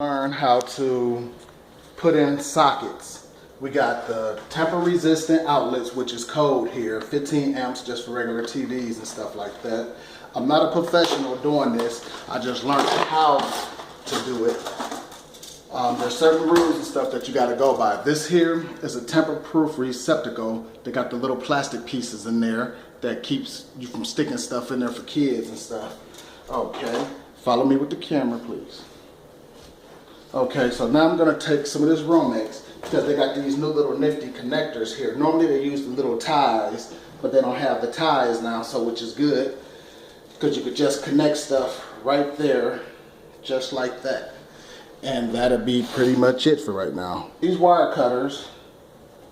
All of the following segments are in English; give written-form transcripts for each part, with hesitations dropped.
Learn how to put in sockets. We got the tamper resistant outlets, which is code here, 15 amps just for regular TVs and stuff like that. I'm not a professional doing this. I just learned how to do it. There's certain rules and stuff that you got to go by. This here is a tamper-proof receptacle. They got the little plastic pieces in there that keeps you from sticking stuff in there for kids and stuff. Okay, follow me with the camera, please. Okay, so now I'm going to take some of this Romex because they got these new little nifty connectors here. Normally they use the little ties, but they don't have the ties now, so which is good because you could just connect stuff right there, just like that. And that'll be pretty much it for right now. These wire cutters,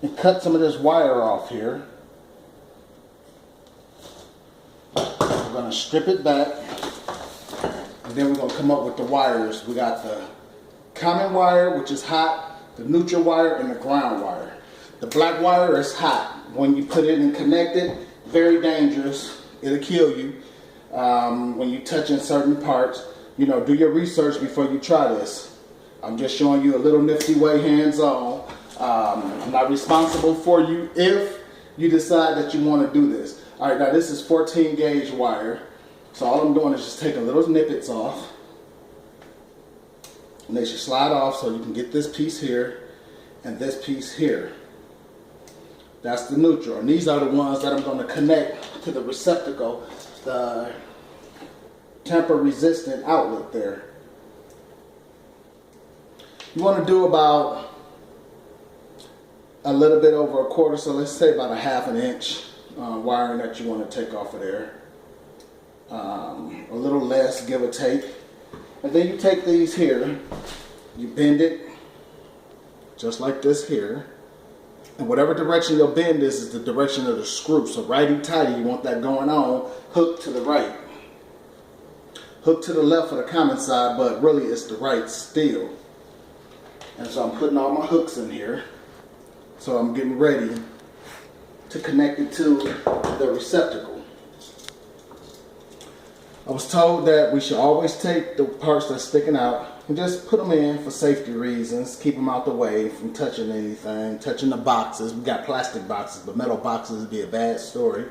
and cut some of this wire off here. We're going to strip it back, and then we're going to come up with the wires. We got the common wire, which is hot, the neutral wire, and the ground wire. The black wire is hot. When you put it and connect it, very dangerous. It'll kill you when you touch in certain parts. You know, do your research before you try this. I'm just showing you a little nifty way, hands-on. I'm not responsible for you if you decide that you want to do this. All right, now this is 14 gauge wire. So all I'm doing is just taking little snippets off. And they should slide off so you can get this piece here and this piece here. That's the neutral. And these are the ones that I'm going to connect to the receptacle, the tamper resistant outlet there. You want to do about a little bit over a quarter, so let's say about a ½ inch wiring that you want to take off of there. A little less, give or take. And then you take these here, you bend it just like this here, and whatever direction your bend is the direction of the screw. So righty-tighty, you want that going on, hook to the right. Hook to the left for the common side, but really it's the right still. And so I'm putting all my hooks in here. So I'm getting ready to connect it to the receptacle. I was told that we should always take the parts that's sticking out and just put them in for safety reasons, keep them out the way from touching anything, touching the boxes. We got plastic boxes, but metal boxes would be a bad story.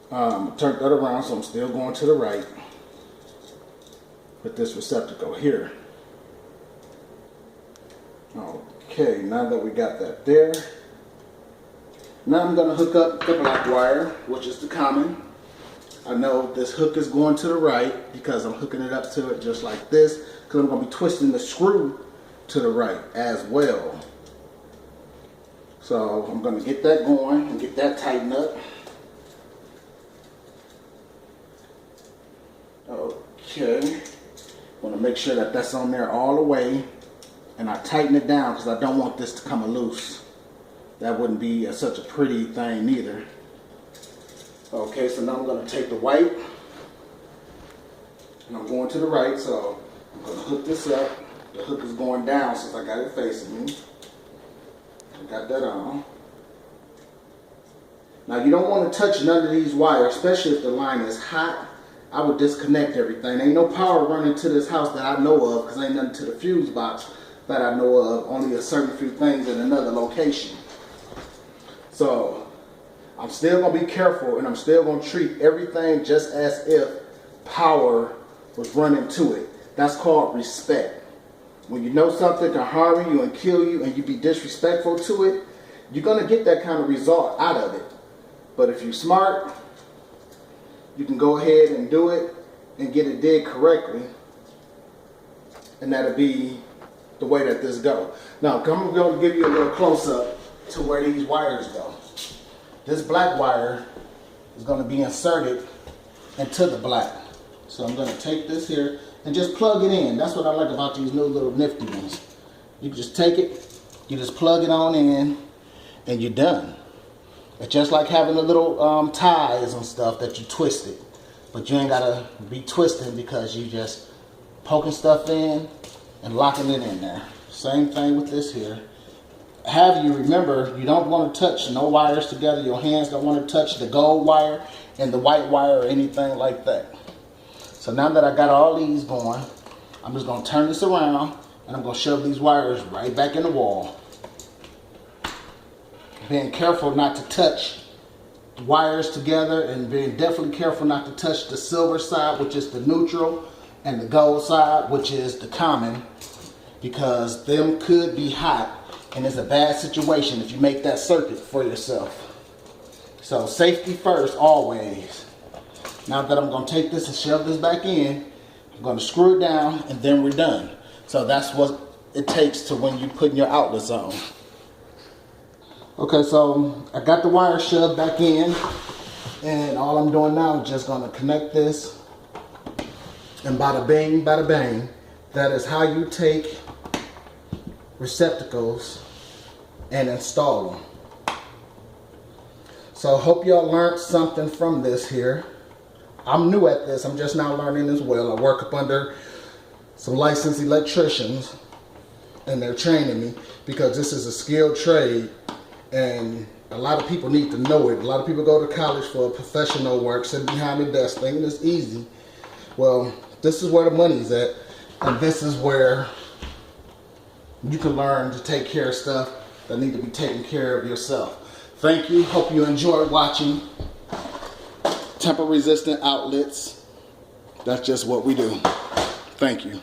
Turn that around so I'm still going to the right. Put this receptacle here. Okay, now that we got that there, now I'm going to hook up the black wire, which is the common. I know this hook is going to the right because I'm hooking it up to it just like this, because I'm going to be twisting the screw to the right as well. So I'm going to get that going and get that tightened up. Okay, want to make sure that that's on there all the way, and I tighten it down because I don't want this to come loose. That wouldn't be such a pretty thing either. Okay, so now I'm going to take the white, and I'm going to the right, so I'm going to hook this up. The hook is going down since I got it facing me. I got that on. Now you don't want to touch none of these wires, especially if the line is hot. I would disconnect everything. Ain't no power running to this house that I know of, because ain't nothing to the fuse box that I know of, only a certain few things in another location. So I'm still going to be careful, and I'm still going to treat everything just as if power was running to it. That's called respect. When you know something can harm you and kill you and you be disrespectful to it, you're going to get that kind of result out of it. But if you're smart, you can go ahead and do it and get it did correctly, and that'll be the way that this goes. Now, I'm going to give you a little close-up to where these wires go. This black wire is going to be inserted into the black. So I'm going to take this here and just plug it in. That's what I like about these new little nifty ones. You just take it, you just plug it on in, and you're done. It's just like having the little ties and stuff that you twist it. But you ain't got to be twisting because you just poking stuff in and locking it in there. Same thing with this here. Have you remember, you don't want to touch no wires together. Your hands don't want to touch the gold wire and the white wire or anything like that. So now that I got all these going, I'm just going to turn this around and I'm going to shove these wires right back in the wall. Being careful not to touch the wires together, and being definitely careful not to touch the silver side, which is the neutral, and the gold side, which is the common, because them could be hot and it's a bad situation if you make that circuit for yourself. So safety first always. Now that I'm going to take this and shove this back in, I'm going to screw it down and then we're done. So that's what it takes to when you're putting your outlets on. Okay, so I got the wire shoved back in, and all I'm doing now is just going to connect this, and bada bing, bada bang. That is how you take receptacles and install them. So I hope y'all learned something from this here. I'm new at this, I'm just now learning as well. I work up under some licensed electricians, and they're training me because this is a skilled trade. And a lot of people need to know it. A lot of people go to college for professional work, sit behind the desk thinking it's easy. Well, this is where the money's at, and this is where you can learn to take care of stuff that need to be taken care of yourself. Thank you. Hope you enjoyed watching temper resistant outlets. That's just what we do. Thank you.